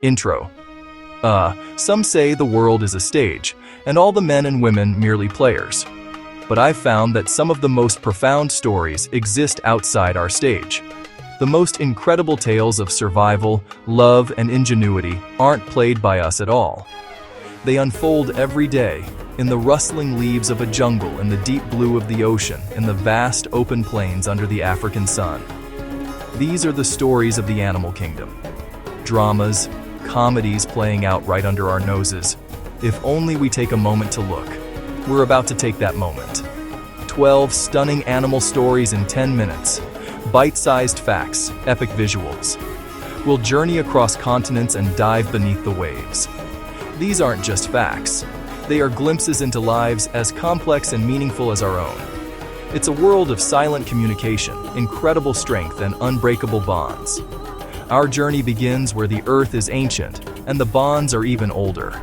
Intro. Some say the world is a stage, and all the men and women merely players. But I've found that some of the most profound stories exist outside our stage. The most incredible tales of survival, love, and ingenuity aren't played by us at all. They unfold every day, in the rustling leaves of a jungle, in the deep blue of the ocean, in the vast open plains under the African sun. These are the stories of the animal kingdom. Dramas, comedies playing out right under our noses. If only we take a moment to look. We're about to take that moment. 12 stunning animal stories in 10 minutes. Bite-sized facts, epic visuals. We'll journey across continents and dive beneath the waves. These aren't just facts. They are glimpses into lives as complex and meaningful as our own. It's a world of silent communication, incredible strength, and unbreakable bonds. Our journey begins where the earth is ancient, and the bonds are even older.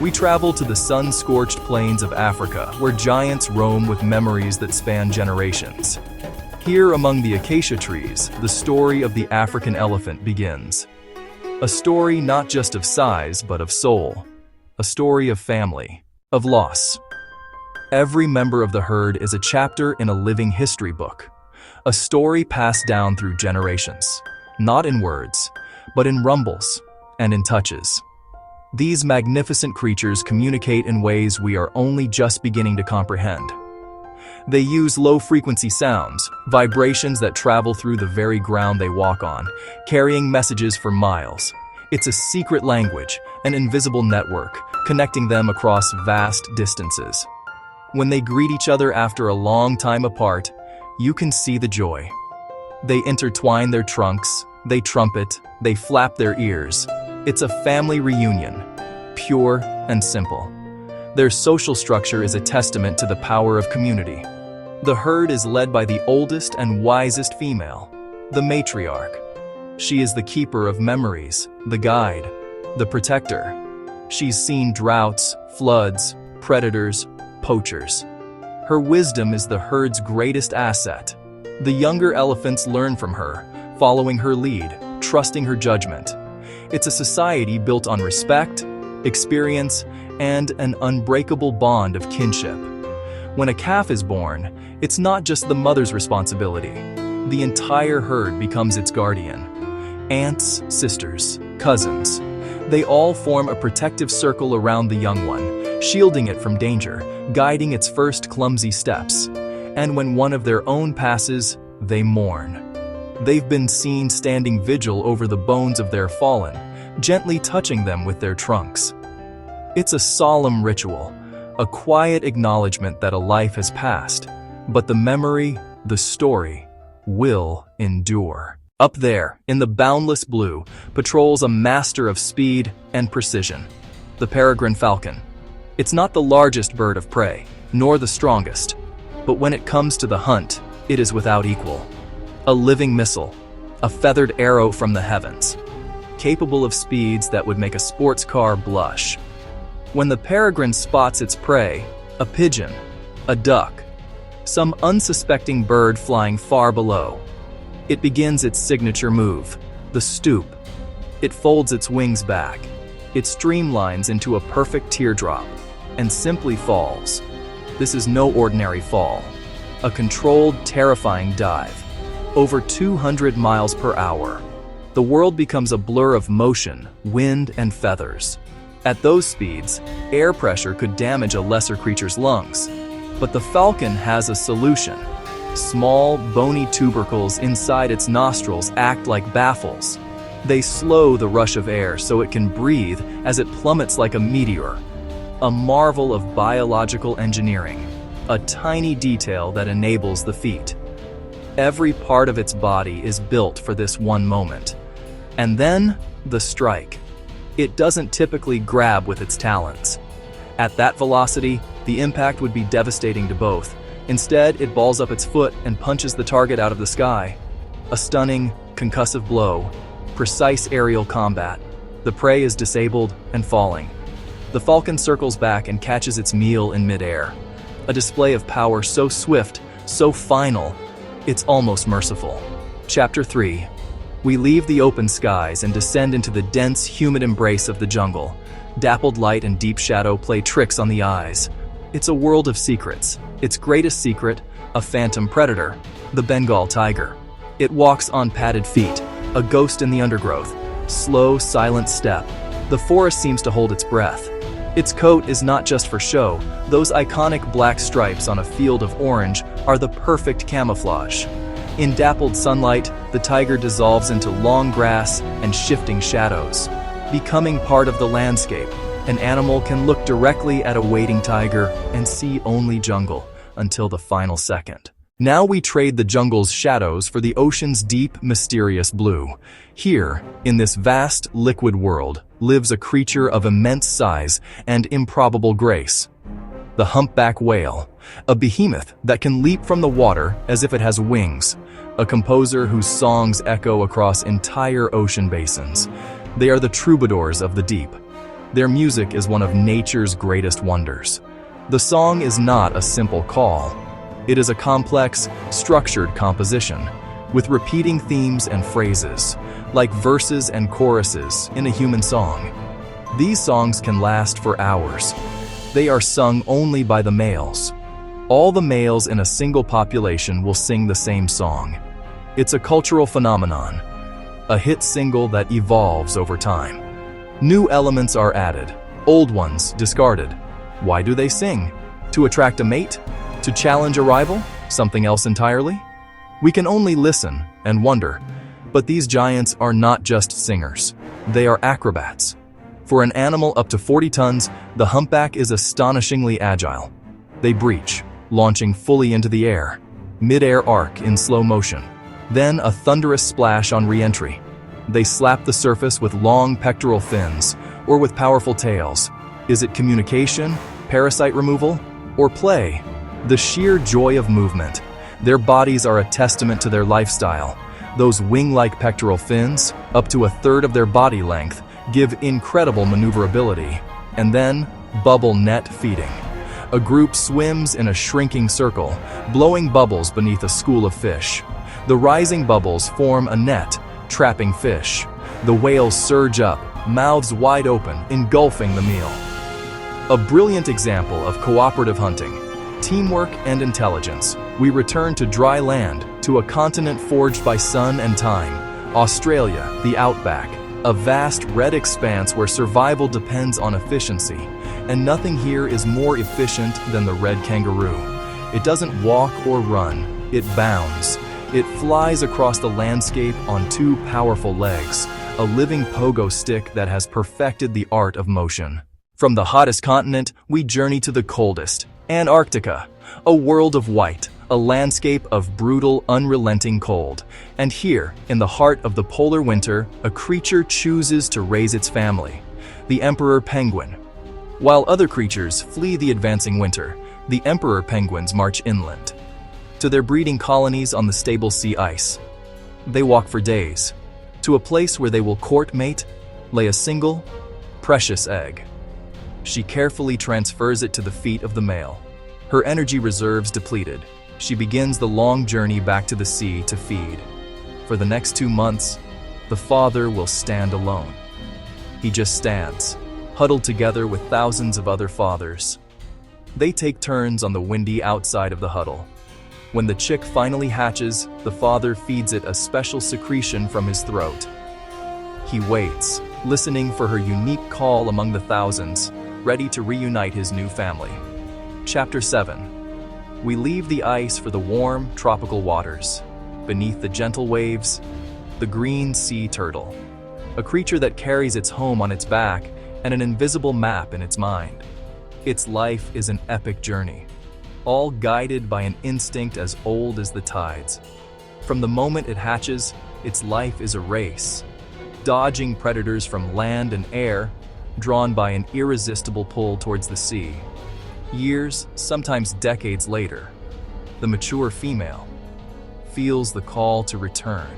We travel to the sun-scorched plains of Africa, where giants roam with memories that span generations. Here among the acacia trees, the story of the African elephant begins. A story not just of size, but of soul. A story of family, of loss. Every member of the herd is a chapter in a living history book. A story passed down through generations. Not in words, but in rumbles and in touches. These magnificent creatures communicate in ways we are only just beginning to comprehend. They use low-frequency sounds, vibrations that travel through the very ground they walk on, carrying messages for miles. It's a secret language, an invisible network, connecting them across vast distances. When they greet each other after a long time apart, you can see the joy. They intertwine their trunks, they trumpet, they flap their ears. It's a family reunion, pure and simple. Their social structure is a testament to the power of community. The herd is led by the oldest and wisest female, the matriarch. She is the keeper of memories, the guide, the protector. She's seen droughts, floods, predators, poachers. Her wisdom is the herd's greatest asset. The younger elephants learn from her, following her lead, trusting her judgment. It's a society built on respect, experience, and an unbreakable bond of kinship. When a calf is born, it's not just the mother's responsibility. The entire herd becomes its guardian. Aunts, sisters, cousins. They all form a protective circle around the young one, shielding it from danger, guiding its first clumsy steps. And when one of their own passes, they mourn. They've been seen standing vigil over the bones of their fallen, gently touching them with their trunks. It's a solemn ritual, a quiet acknowledgement that a life has passed, but the memory, the story, will endure. Up there, in the boundless blue, patrols a master of speed and precision, the peregrine falcon. It's not the largest bird of prey, nor the strongest, but when it comes to the hunt, it is without equal. A living missile, a feathered arrow from the heavens, capable of speeds that would make a sports car blush. When the peregrine spots its prey, a pigeon, a duck, some unsuspecting bird flying far below, it begins its signature move, the stoop. It folds its wings back. It streamlines into a perfect teardrop and simply falls. This is no ordinary fall. A controlled, terrifying dive. Over 200 miles per hour. The world becomes a blur of motion, wind, and feathers. At those speeds, air pressure could damage a lesser creature's lungs. But the falcon has a solution. Small, bony tubercles inside its nostrils act like baffles. They slow the rush of air so it can breathe as it plummets like a meteor. A marvel of biological engineering. A tiny detail that enables the feat. Every part of its body is built for this one moment. And then, the strike. It doesn't typically grab with its talons. At that velocity, the impact would be devastating to both. Instead, it balls up its foot and punches the target out of the sky. A stunning, concussive blow. Precise aerial combat. The prey is disabled and falling. The falcon circles back and catches its meal in midair. A display of power so swift, so final, it's almost merciful. Chapter 3. We leave the open skies and descend into the dense, humid embrace of the jungle. Dappled light and deep shadow play tricks on the eyes. It's a world of secrets. Its greatest secret, a phantom predator, the Bengal tiger. It walks on padded feet, a ghost in the undergrowth. Slow, silent step. The forest seems to hold its breath. Its coat is not just for show. Those iconic black stripes on a field of orange are the perfect camouflage. In dappled sunlight, the tiger dissolves into long grass and shifting shadows. Becoming part of the landscape, an animal can look directly at a waiting tiger and see only jungle until the final second. Now we trade the jungle's shadows for the ocean's deep, mysterious blue. Here, in this vast, liquid world, lives a creature of immense size and improbable grace. The humpback whale, a behemoth that can leap from the water as if it has wings, a composer whose songs echo across entire ocean basins. They are the troubadours of the deep. Their music is one of nature's greatest wonders. The song is not a simple call. It is a complex, structured composition, with repeating themes and phrases, like verses and choruses in a human song. These songs can last for hours. They are sung only by the males. All the males in a single population will sing the same song. It's a cultural phenomenon, a hit single that evolves over time. New elements are added, old ones discarded. Why do they sing? To attract a mate? To challenge a rival? Something else entirely? We can only listen and wonder. But these giants are not just singers. They are acrobats. For an animal up to 40 tons, the humpback is astonishingly agile. They breach, launching fully into the air. Mid-air arc in slow motion. Then a thunderous splash on re-entry. They slap the surface with long pectoral fins or with powerful tails. Is it communication, parasite removal, or play? The sheer joy of movement. Their bodies are a testament to their lifestyle. Those wing-like pectoral fins, up to a third of their body length, give incredible maneuverability. And then, bubble net feeding. A group swims in a shrinking circle, blowing bubbles beneath a school of fish. The rising bubbles form a net, trapping fish. The whales surge up, mouths wide open, engulfing the meal. A brilliant example of cooperative hunting. Teamwork and intelligence. We return to dry land, to a continent forged by sun and time. Australia, the outback, a vast red expanse where survival depends on efficiency. And nothing here is more efficient than the red kangaroo. It doesn't walk or run, it bounds. It flies across the landscape on two powerful legs, a living pogo stick that has perfected the art of motion. From the hottest continent, we journey to the coldest, Antarctica, a world of white, a landscape of brutal, unrelenting cold. And here, in the heart of the polar winter, a creature chooses to raise its family, the emperor penguin. While other creatures flee the advancing winter, the emperor penguins march inland, to their breeding colonies on the stable sea ice. They walk for days, to a place where they will court mate, lay a single, precious egg. She carefully transfers it to the feet of the male. Her energy reserves depleted, she begins the long journey back to the sea to feed. For the next 2 months, the father will stand alone. He just stands, huddled together with thousands of other fathers. They take turns on the windy outside of the huddle. When the chick finally hatches, the father feeds it a special secretion from his throat. He waits, listening for her unique call among the thousands, ready to reunite his new family. Chapter 7. We leave the ice for the warm, tropical waters. Beneath the gentle waves, the green sea turtle, a creature that carries its home on its back and an invisible map in its mind. Its life is an epic journey, all guided by an instinct as old as the tides. From the moment it hatches, its life is a race, dodging predators from land and air, drawn by an irresistible pull towards the sea. Years, sometimes decades later, the mature female feels the call to return.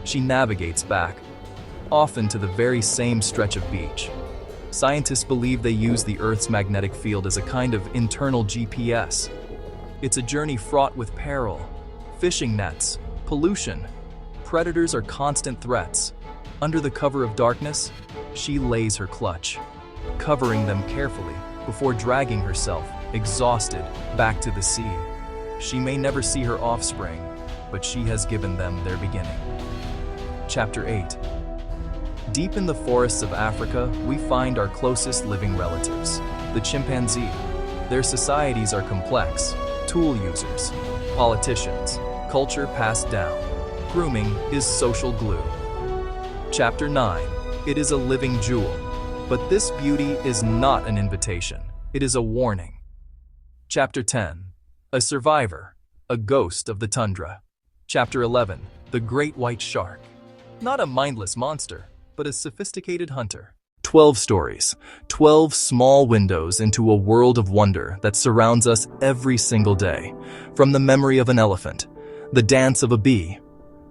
She navigates back, often to the very same stretch of beach. Scientists believe they use the Earth's magnetic field as a kind of internal GPS. It's a journey fraught with peril, fishing nets, pollution, Predators are constant threats. Under the cover of darkness, she lays her clutch, covering them carefully before dragging herself, exhausted, back to the sea. She may never see her offspring, but she has given them their beginning. Chapter 8. Deep in the forests of Africa, we find our closest living relatives, the chimpanzee. Their societies are complex: tool users, politicians, culture passed down. Grooming is social glue. Chapter 9. It is a living jewel. But this beauty is not an invitation. It is a warning. Chapter 10. A survivor, a ghost of the tundra. Chapter 11. The great white shark. Not a mindless monster, but a sophisticated hunter. 12 stories, 12 small windows into a world of wonder that surrounds us every single day. From the memory of an elephant, the dance of a bee,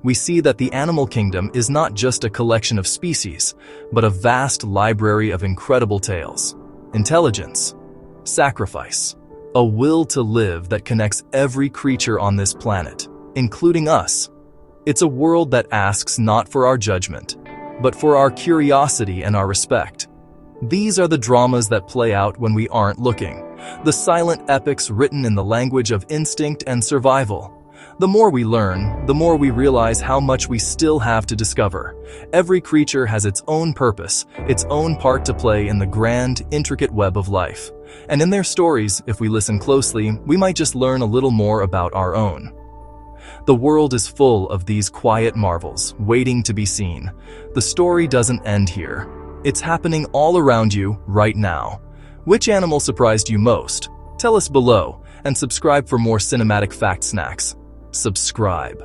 we see that the animal kingdom is not just a collection of species, but a vast library of incredible tales. Intelligence, sacrifice, a will to live that connects every creature on this planet, including us. It's a world that asks not for our judgment, but for our curiosity and our respect. These are the dramas that play out when we aren't looking, the silent epics written in the language of instinct and survival. The more we learn, the more we realize how much we still have to discover. Every creature has its own purpose, its own part to play in the grand, intricate web of life. And in their stories, if we listen closely, we might just learn a little more about our own. The world is full of these quiet marvels, waiting to be seen. The story doesn't end here. It's happening all around you right now. Which animal surprised you most? Tell us below, and subscribe for more cinematic fact snacks. Subscribe.